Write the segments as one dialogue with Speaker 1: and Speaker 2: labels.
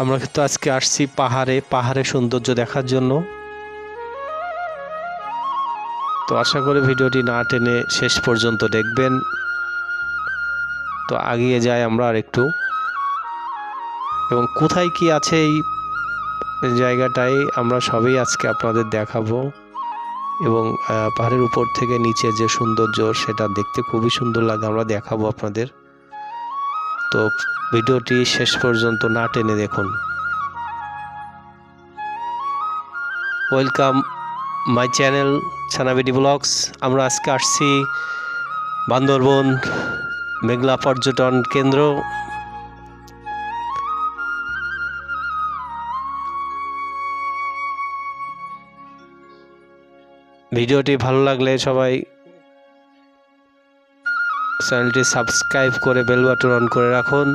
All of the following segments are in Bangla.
Speaker 1: আমরা কিন্তু আজকে আসছি পাহাড়ে সৌন্দর্য দেখার জন্য। তো আশা করি ভিডিওটি না টেনে শেষ পর্যন্ত দেখবেন। তো এগিয়ে যাই আমরা আর একটু, এবং কোথায় কি আছে এই জায়গাটাই আমরা সবই আজকে আপনাদের দেখাবো। এবং পাহাড়ের উপর থেকে নিচে যে সৌন্দর্য সেটা দেখতে খুবই সুন্দর লাগে, আমরা দেখাবো আপনাদের। তো ভিডিওটি শেষ পর্যন্ত না টেনে দেখুন। ওয়েলকাম মাই চ্যানেল ছানাবিডি ব্লগস। আমরা আজকে আসছি বান্দরবন মেঘলা পর্যটন কেন্দ্র। ভিডিওটি ভালো লাগলে সবাই চ্যানেলটি সাবস্ক্রাইব করে বেল বাটন অন করে রাখুন।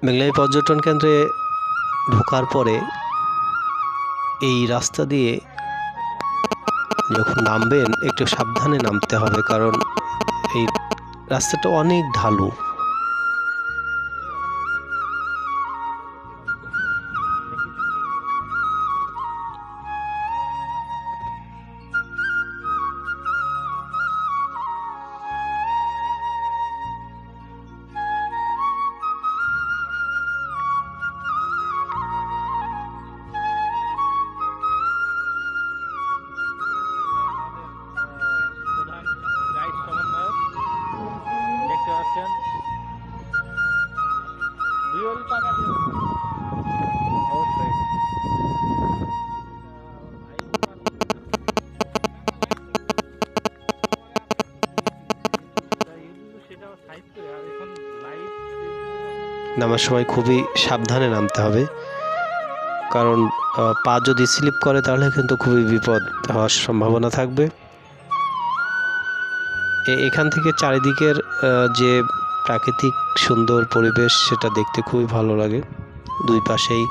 Speaker 1: মেঘলা পর্যটন কেন্দ্রে ঢোকার পরে এই রাস্তা দিয়ে যখন নামবেন একটু সাবধানে নামতে হবে, কারণ এই রাস্তাটা অনেক ঢালু। নামার সময় খুবই সাবধানে নামতে হবে, কারণ পা যদি স্লিপ করে তাহলে কিন্তু খুবই বিপদ হওয়ার সম্ভাবনা থাকবে। এখান থেকে চারিদিকের যে প্রাকৃতিক সুন্দর পরিবেশ সেটা দেখতে খুবই ভালো লাগে। দুই পাশেই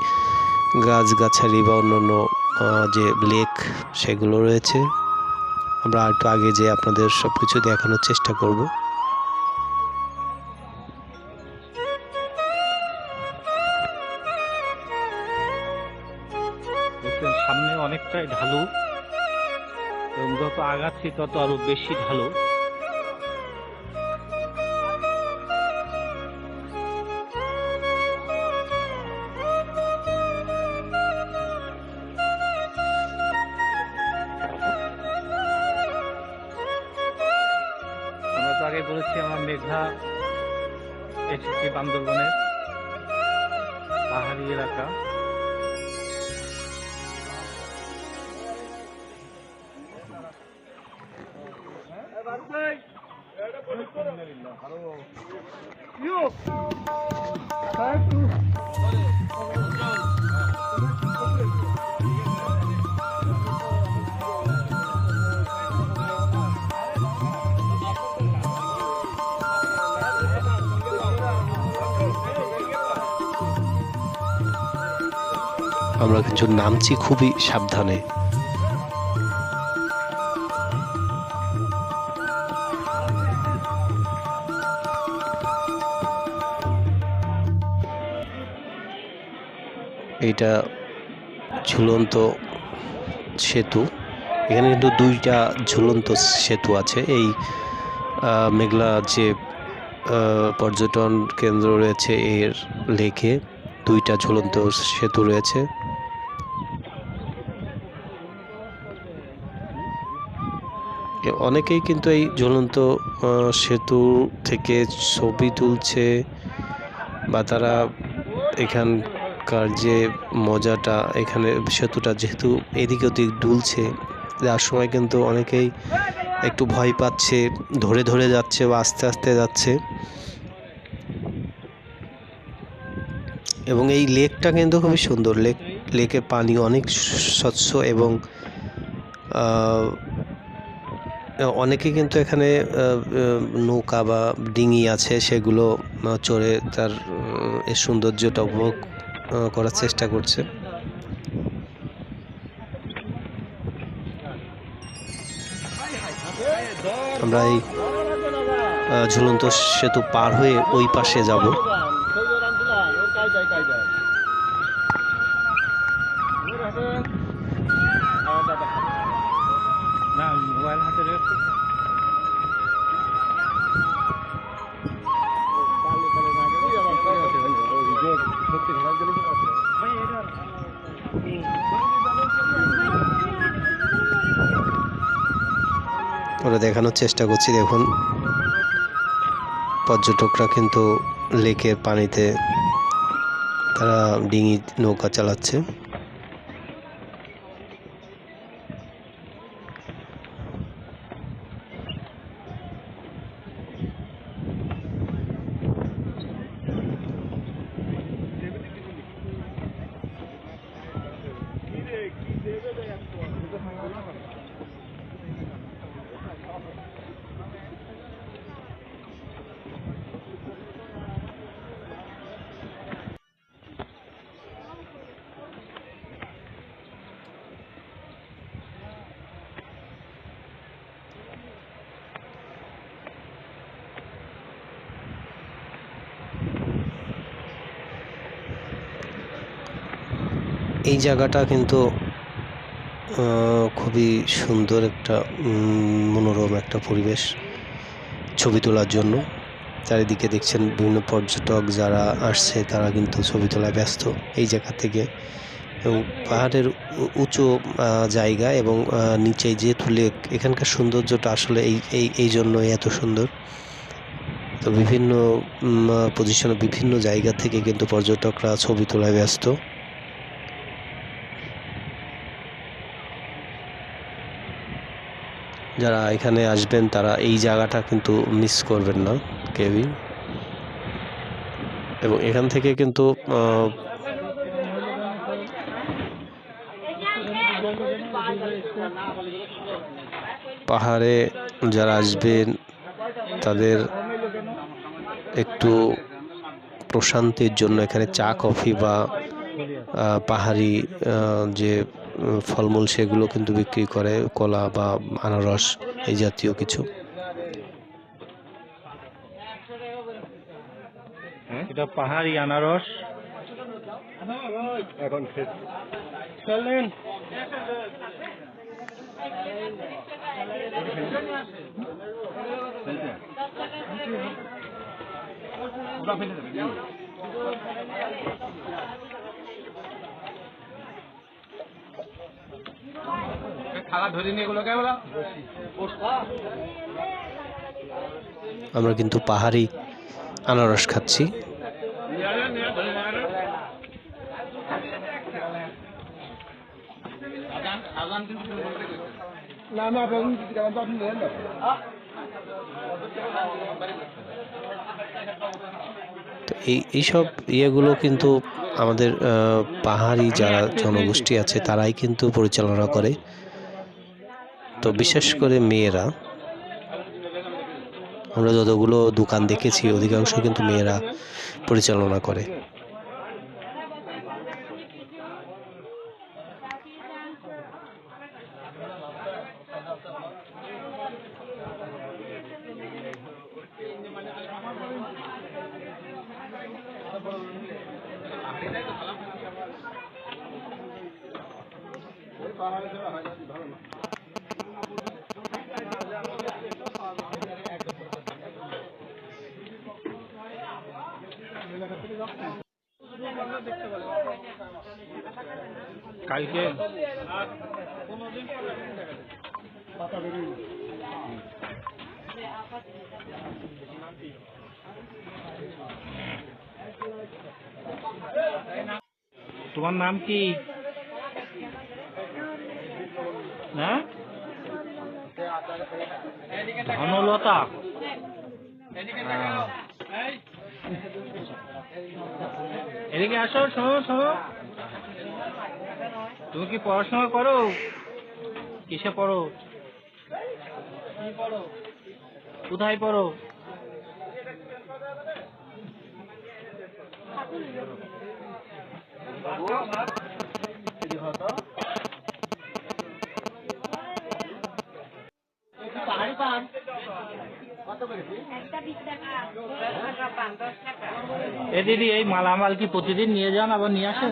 Speaker 1: গাছগাছালি বা অন্যান্য যে লেক সেগুলো রয়েছে। আমরা একটু আগে যে আপনাদের সব কিছু দেখানোর চেষ্টা করব।
Speaker 2: সামনে অনেকটাই ঢালু, এবং যত আগাচ্ছি তত আরো বেশি ঢালু। আমরা তো আগে বলেছি আমরা মেঘলা এসেছি বান্দরবনের পাহাড়ি এলাকা।
Speaker 1: আমরা কিছু নামছি খুবই সাবধানে। এটা ঝুলন্ত সেতু, এখানে কিন্তু দুইটা ঝুলন্ত সেতু আছে। এই মেঘলা যে পর্যটন কেন্দ্র রয়েছে এর লেকে দুইটা ঝুলন্ত সেতু রয়েছে। অনেকেই কিন্তু এই ঝুলন্ত সেতু থেকে ছবি তুলছে, বা তারা এখানকার যে মজাটা, এখানে সেতুটা যেহেতু এদিক ওদিক দুলছে যার সময় কিন্তু অনেকেই একটু ভয় পাচ্ছে, ধরে ধরে যাচ্ছে বা আস্তে আস্তে যাচ্ছে। এবং এই লেকটা কিন্তু খুবই সুন্দর। লেকের পানি অনেক স্বচ্ছ, এবং অনেকে কিন্তু এখানে নৌকা বা ডিঙি আছে সেগুলো চড়ে তার এই সৌন্দর্যটা উপভোগ করার চেষ্টা করছে। আমরা এই ঝুলন্ত সেতু পার হয়ে ওই পাশে যাব।
Speaker 2: না মোবাইল হাতে রেখে
Speaker 1: ওরা দেখানোর চেষ্টা করছি। দেখুন পর্যটকরা কিন্তু লেকের পানিতে তারা ডিঙি নৌকা চালাচ্ছে। এই জায়গাটা কিন্তু খুবই সুন্দর একটা মনোরম একটা পরিবেশ ছবি তোলার জন্য। চারিদিকে দেখছেন বিভিন্ন পর্যটক যারা আসছে তারা কিন্তু ছবি তোলায় ব্যস্ত এই জায়গা থেকে। এবং পাহাড়ের উঁচু জায়গা এবং নিচে যেহেতু লেক, এখানকার সৌন্দর্যটা আসলে এই জন্যই এত সুন্দর। তো বিভিন্ন পজিশনে বিভিন্ন জায়গা থেকে কিন্তু পর্যটকরা ছবি তোলায় ব্যস্ত। যারা এখানে আসবেন তারা এই জায়গাটা কিন্তু মিস করবেন না কেউই। এবং এখান থেকে কিন্তু পাহাড়ে যারা আসবেন তাদের একটু প্রশান্তির জন্য এখানে চা কফি বা পাহাড়ি যে ফলমূল সেগুলো কিন্তু বিক্রি করে, কলা বা আনারস এই জাতীয় কিছু।
Speaker 2: এটা পাহাড়ি আনারস। এখন চলেন
Speaker 1: আমরা কিন্তু পাহাড়ি আনারস খাচ্ছি। তো এইসব ইয়েগুলো কিন্তু আমাদের পাহাড়ি যারা জনগোষ্ঠী আছে তারাই কিন্তু পরিচালনা করে। তো বিশেষ করে মেয়েরা, আমরা যতগুলো দোকান দেখেছি অধিকাংশ কিন্তু মেয়েরা পরিচালনা করে।
Speaker 2: কালকে তোমার নাম কি? না ধনলতা। এদিকে আসো, শোনো শোনো, তুমি কি পড়াশোনা করো? কিসে পড়ো? কোথায় পড়ো? এ দিদি, এই মালামাল কি প্রতিদিন নিয়ে যান আবার নিয়ে আসেন?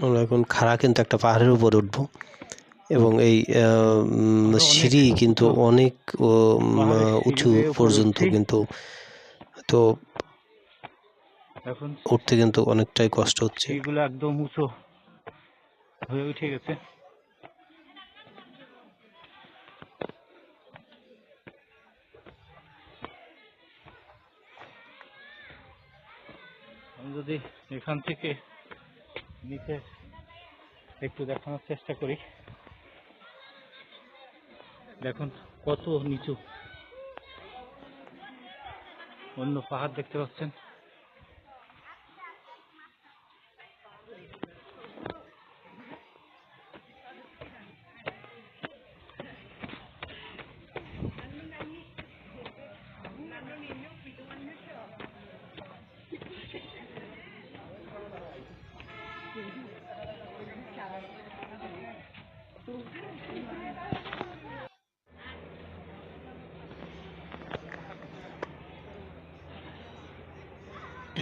Speaker 1: আমরা এখন খাড়া কিন্তু একটা পাহাড়ের উপর উঠবো এবং এই সিঁড়ি কিন্তু অনেক উঁচু পর্যন্ত, কিন্তু তো
Speaker 2: এখন
Speaker 1: উঠতে কিন্তু অনেকটাই কষ্ট হচ্ছে।
Speaker 2: এগুলো একদম উঁচু হয়ে উঠে গেছে। আমি যদি এখান থেকে নিচে একটু দেখানোর চেষ্টা করি, দেখুন কত নিচু। অন্য পাহাড় দেখতে পাচ্ছেন।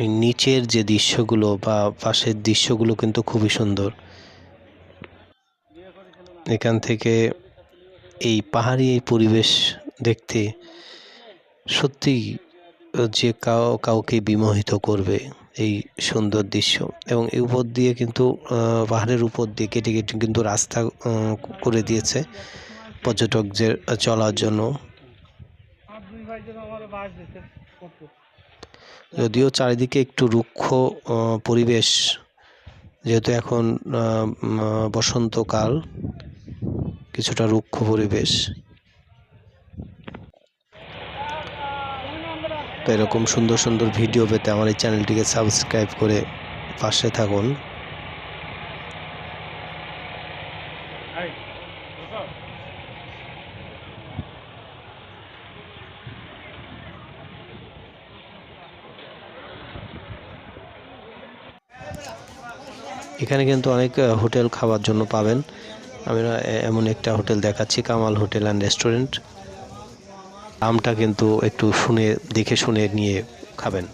Speaker 1: এই নিচের যে দৃশ্যগুলো বা পাশের দৃশ্যগুলো কিন্তু খুবই সুন্দর। এখান থেকে এই পাহাড়ি এই পরিবেশ দেখতে সত্যি যে কাউকে বিমোহিত করবে এই সুন্দর দৃশ্য। এবং এই উপর দিয়ে কিন্তু পাহাড়ের উপর দিয়ে কেটে কেটে কিন্তু রাস্তা করে দিয়েছে পর্যটকদের চলার জন্য। যদিও চারিদিকে একটু রুক্ষ পরিবেশ, যেহেতু এখন বসন্তকাল, কিছুটা রুক্ষ পরিবেশ। তো এরকম সুন্দর সুন্দর ভিডিও পেতে আমার এই চ্যানেলটিকে সাবস্ক্রাইব করে পাশে থাকুন। এখানে কিন্তু অনেক হোটেল খাওয়ার জন্য পাবেন। আমি এমন একটা হোটেল দেখাচ্ছি, কামাল হোটেল অ্যান্ড রেস্টুরেন্ট। দামটা কিন্তু একটু দেখে শুনে নিয়ে খাবেন।